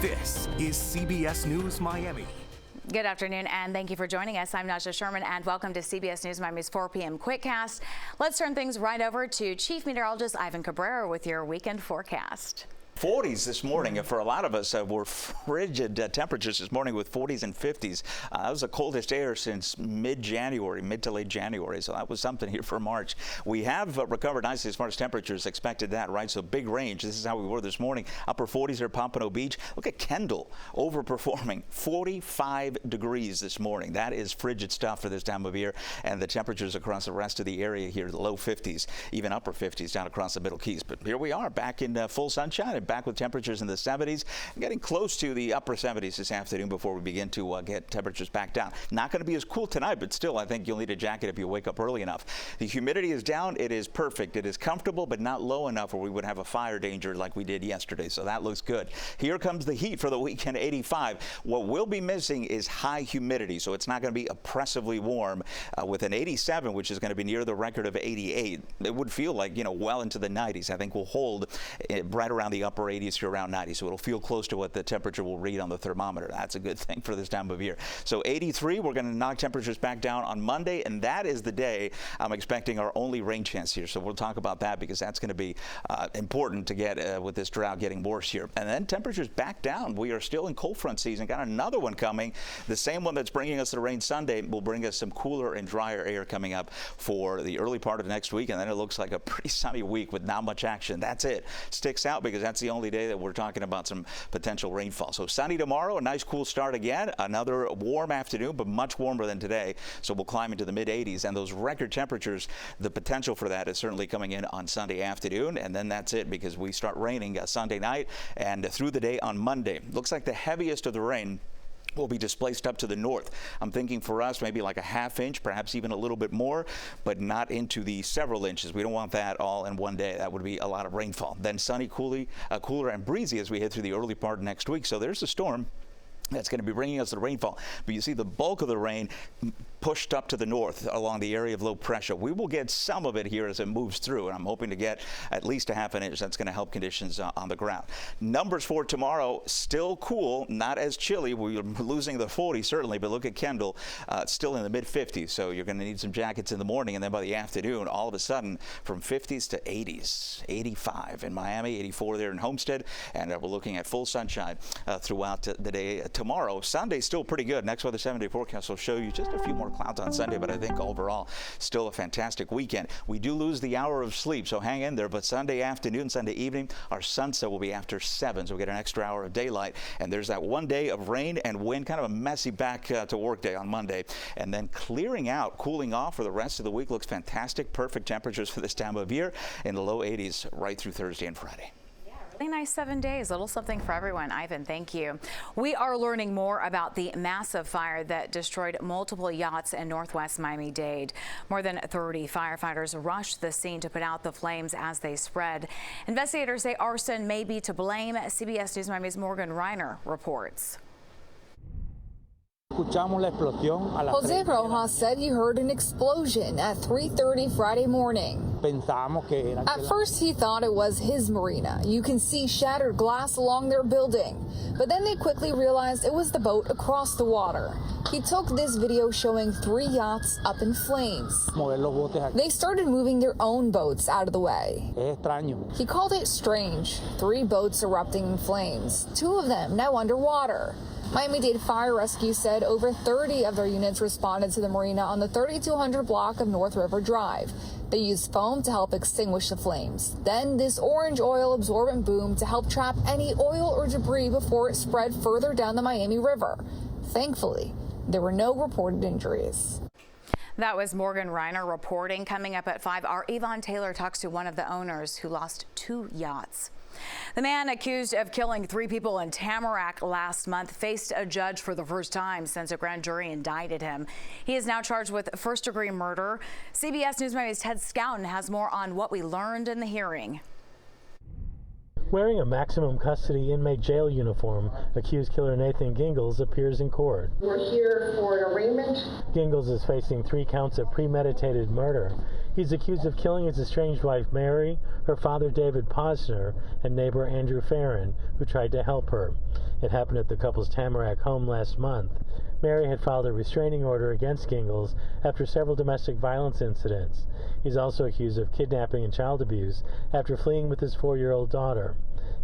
This is CBS News Miami. Good afternoon, and thank you for joining us. I'm Najahe Sherman, and welcome to CBS News Miami's 4 p.m. Quickcast. Let's turn things right over to Chief Meteorologist Ivan Cabrera with your weekend forecast. 40s this morning. For a lot of us, were frigid temperatures this morning with 40s and 50s. That was the coldest air since mid-January, mid to late January. So that was something here for March. We have recovered nicely as far as temperatures. Expected that, right? So big range. This is how we were this morning. Upper 40s here at Pompano Beach. Look at Kendall overperforming. 45 degrees this morning. That is frigid stuff for this time of year. And the temperatures across the rest of the area here, the low 50s, even upper 50s down across the Middle Keys. But here we are back in full sunshine. Back with temperatures in the 70s, getting close to the upper 70s this afternoon before we begin to get temperatures back down. Not going to be as cool tonight, but still, I think you'll need a jacket if you wake up early enough. The humidity is down. It is perfect. It is comfortable, but not low enough where we would have a fire danger like we did yesterday. So that looks good. Here comes the heat for the weekend, 85. What we'll be missing is high humidity, so it's not going to be oppressively warm. With an 87, which is going to be near the record of 88, it would feel like, well into the 90s. I think we'll hold right around the upper 80s to around 90, so it'll feel close to what the temperature will read on the thermometer. That's a good thing for this time of year. So 83, we're going to knock temperatures back down on Monday, and that is the day I'm expecting our only rain chance here. So we'll talk about that because that's going to be important to get with this drought getting worse here. And then temperatures back down. We are still in cold front season. Got another one coming. The same one that's bringing us the rain Sunday will bring us some cooler and drier air coming up for the early part of next week, and then it looks like a pretty sunny week with not much action. That's it. Sticks out because that's the only day that we're talking about some potential rainfall. So sunny tomorrow, a nice cool start again. Another warm afternoon, but much warmer than today. So we'll climb into the mid-80s, and those record temperatures, the potential for that is certainly coming in on Sunday afternoon, and then that's it because we start raining Sunday night and through the day on Monday. Looks like the heaviest of the rain will be displaced up to the north. I'm thinking for us maybe like a ½ inch, perhaps even a little bit more, but not into the several inches. We don't want that all in one day. That would be a lot of rainfall. Then sunny, cooler and breezy as we head through the early part of next week. So there's a storm that's going to be bringing us the rainfall. But you see the bulk of the rain pushed up to the north along the area of low pressure. We will get some of it here as it moves through, and I'm hoping to get at least a ½ inch. That's going to help conditions on the ground. Numbers for tomorrow, still cool, not as chilly. We're losing the 40 certainly, but look at Kendall, still in the mid-50s. So you're going to need some jackets in the morning, and then by the afternoon, all of a sudden, from 50s to 80s, 85 in Miami, 84 there in Homestead, and we're looking at full sunshine throughout the day. Tomorrow, Sunday, still pretty good. Next weather 7-day forecast will show you just a few more clouds on Sunday, but I think overall still a fantastic weekend. We do lose the hour of sleep, so hang in there. But Sunday afternoon, Sunday evening, our sunset will be after 7, so we get an extra hour of daylight. And there's that one day of rain and wind, kind of a messy back to work day on Monday. And then clearing out, cooling off for the rest of the week. Looks fantastic. Perfect temperatures for this time of year in the low 80s right through Thursday and Friday. Really nice 7 days, a little something for everyone. Ivan, thank you. We are learning more about the massive fire that destroyed multiple yachts in northwest Miami-Dade. More than 30 firefighters rushed the scene to put out the flames as they spread. Investigators say arson may be to blame. CBS News Miami's Morgan Reiner reports. Jose Rojas said he heard an explosion at 3:30 Friday morning. At first, he thought it was his marina. You can see shattered glass along their building. But then they quickly realized it was the boat across the water. He took this video showing 3 yachts up in flames. They started moving their own boats out of the way. He called it strange. 3 boats erupting in flames, 2 of them now underwater. Miami-Dade Fire Rescue said over 30 of their units responded to the marina on the 3200 block of North River Drive. They used foam to help extinguish the flames. Then this orange oil absorbent boom to help trap any oil or debris before it spread further down the Miami River. Thankfully, there were no reported injuries. That was Morgan Reiner reporting. Coming up at 5, our Yvonne Taylor talks to one of the owners who lost 2 yachts. The man accused of killing 3 people in Tamarac last month faced a judge for the first time since a grand jury indicted him. He is now charged with first-degree murder. CBS News Miami's Ted Scouten has more on what we learned in the hearing. Wearing a maximum custody inmate jail uniform, accused killer Nathan Gingles appears in court. We're here for an arraignment. Gingles is facing 3 counts of premeditated murder. He's accused of killing his estranged wife Mary, her father David Posner, and neighbor Andrew Farron, who tried to help her. It happened at the couple's Tamarac home last month. Mary had filed a restraining order against Gingles after several domestic violence incidents. He's also accused of kidnapping and child abuse after fleeing with his 4-year-old daughter.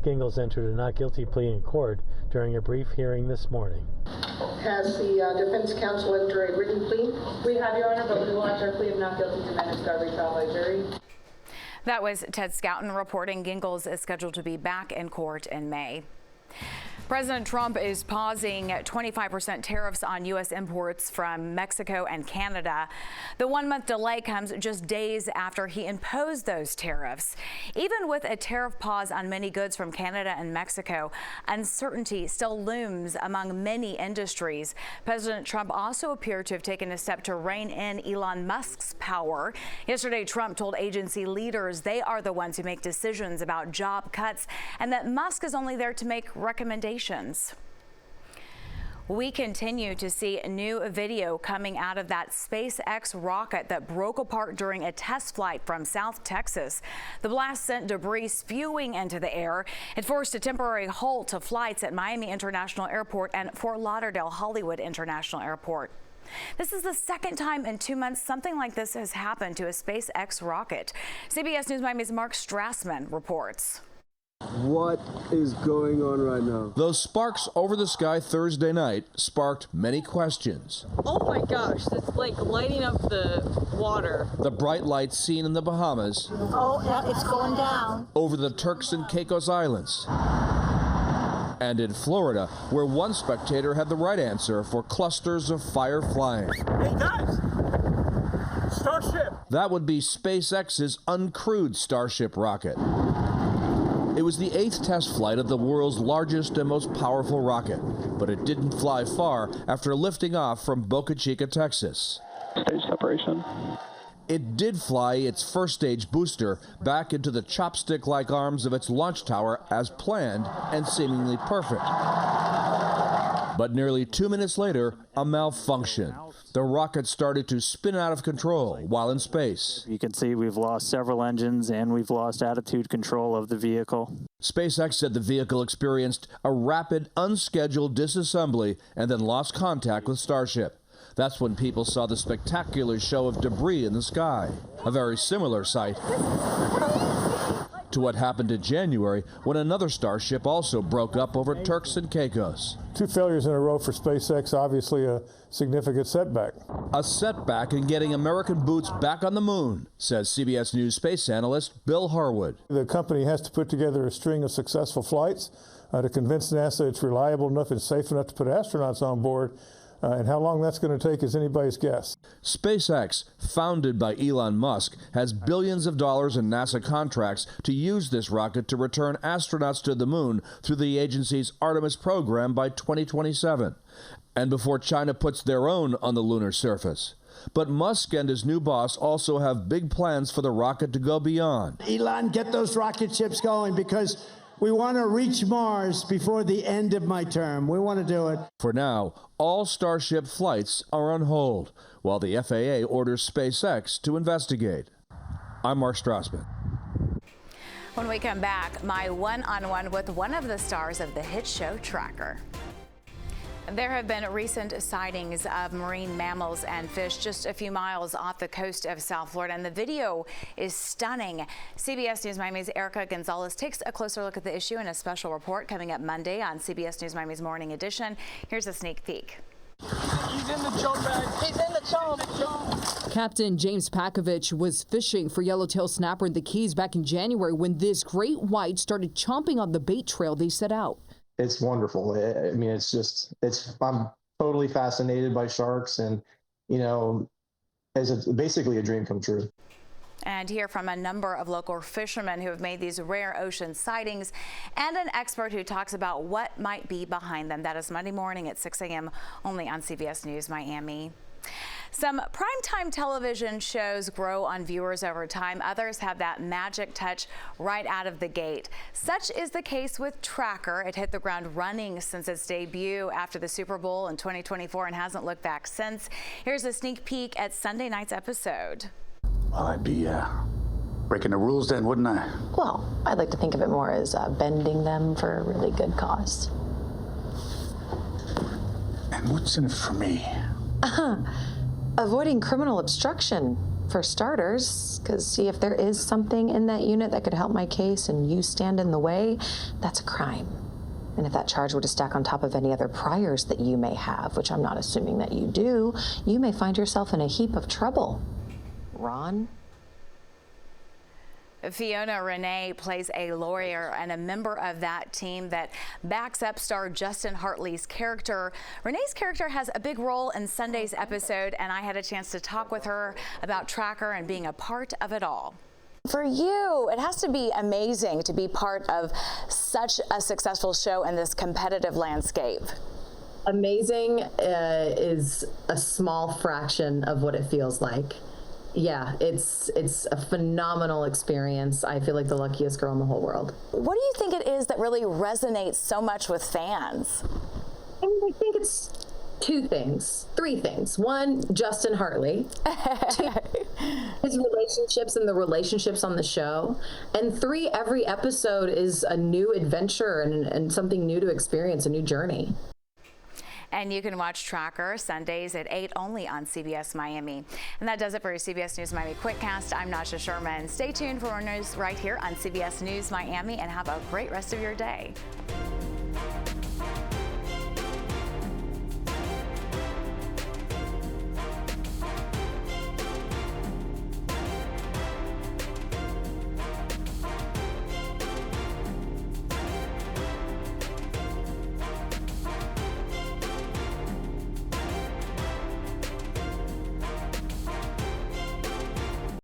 Gingles entered a not guilty plea in court during a brief hearing this morning. Has the defense counsel entered a written plea? We have, Your Honor, but we will enter a plea of not guilty to managed trial by jury. That was Ted Scouten reporting. Gingles is scheduled to be back in court in May. President Trump is pausing 25% tariffs on U.S. imports from Mexico and Canada. The 1-month delay comes just days after he imposed those tariffs. Even with a tariff pause on many goods from Canada and Mexico, uncertainty still looms among many industries. President Trump also appeared to have taken a step to rein in Elon Musk's power. Yesterday, Trump told agency leaders they are the ones who make decisions about job cuts and that Musk is only there to make recommendations. We continue to see new video coming out of that SpaceX rocket that broke apart during a test flight from South Texas. The blast sent debris spewing into the air. It forced a temporary halt to flights at Miami International Airport and Fort Lauderdale Hollywood International Airport. This is the second time in 2 months something like this has happened to a SpaceX rocket. CBS News Miami's Mark Strassman reports. What is going on right now? Those sparks over the sky Thursday night sparked many questions. Oh my gosh, it's like lighting up the water. The bright lights seen in the Bahamas. Oh, yeah, it's going down. Over the Turks and Caicos Islands. And in Florida, where one spectator had the right answer for clusters of fire flying. Hey guys! Starship! That would be SpaceX's uncrewed Starship rocket. It was the 8th test flight of the world's largest and most powerful rocket, but it didn't fly far after lifting off from Boca Chica, Texas. Stage separation. It did fly its first stage booster back into the chopstick-like arms of its launch tower as planned and seemingly perfect. But nearly 2 minutes later, a malfunction. The rocket started to spin out of control while in space. You can see we've lost several engines and we've lost attitude control of the vehicle. SpaceX said the vehicle experienced a rapid, unscheduled disassembly and then lost contact with Starship. That's when people saw the spectacular show of debris in the sky. A very similar sight to what happened in January when another Starship also broke up over Turks and Caicos. 2 failures in a row for SpaceX, obviously a significant setback. A setback in getting American boots back on the moon, says CBS News space analyst Bill Harwood. The company has to put together a string of successful flights to convince NASA it's reliable enough and safe enough to put astronauts on board. And how long that's going to take is anybody's guess. SpaceX, founded by Elon Musk, has billions of dollars in NASA contracts to use this rocket to return astronauts to the moon through the agency's Artemis program by 2027, and before China puts their own on the lunar surface. But Musk and his new boss also have big plans for the rocket to go beyond. Elon, get those rocket ships going because we want to reach Mars before the end of my term. We want to do it. For now, all Starship flights are on hold, while the FAA orders SpaceX to investigate. I'm Mark Strassman. When we come back, my one-on-one with one of the stars of the hit show Tracker. There have been recent sightings of marine mammals and fish just a few miles off the coast of South Florida, and the video is stunning. CBS News Miami's Erica Gonzalez takes a closer look at the issue in a special report coming up Monday on CBS News Miami's Morning Edition. Here's a sneak peek. He's in the jump bag. He's in the jump. Captain James Pakovich was fishing for yellowtail snapper in the Keys back in January when this great white started chomping on the bait trail they set out. It's wonderful. I mean, I'm totally fascinated by sharks, and, you know, it's basically a dream come true. And hear from a number of local fishermen who have made these rare ocean sightings and an expert who talks about what might be behind them. That is Monday morning at 6 a.m. only on CBS News Miami. Some primetime television shows grow on viewers over time. Others have that magic touch right out of the gate. Such is the case with Tracker. It hit the ground running since its debut after the Super Bowl in 2024 and hasn't looked back since. Here's a sneak peek at Sunday night's episode. Well, I'd be breaking the rules then, wouldn't I? Well, I'd like to think of it more as bending them for a really good cause. And what's in it for me? Avoiding criminal obstruction, for starters, because see, if there is something in that unit that could help my case and you stand in the way, that's a crime. And if that charge were to stack on top of any other priors that you may have, which I'm not assuming that you do, you may find yourself in a heap of trouble. Ron? Fiona Rene plays a lawyer and a member of that team that backs up star Justin Hartley's character. Renee's character has a big role in Sunday's episode, and I had a chance to talk with her about Tracker and being a part of it all. For you, it has to be amazing to be part of such a successful show in this competitive landscape. Amazing is a small fraction of what it feels like. Yeah, it's a phenomenal experience. I feel like the luckiest girl in the whole world. What do you think it is that really resonates so much with fans? I think it's three things. One, Justin Hartley. Two, his relationships and the relationships on the show. And three, every episode is a new adventure and something new to experience, a new journey. And you can watch Tracker Sundays at 8 only on CBS Miami. And that does it for your CBS News Miami Quickcast. I'm Najahe Sherman. Stay tuned for more news right here on CBS News Miami, and have a great rest of your day.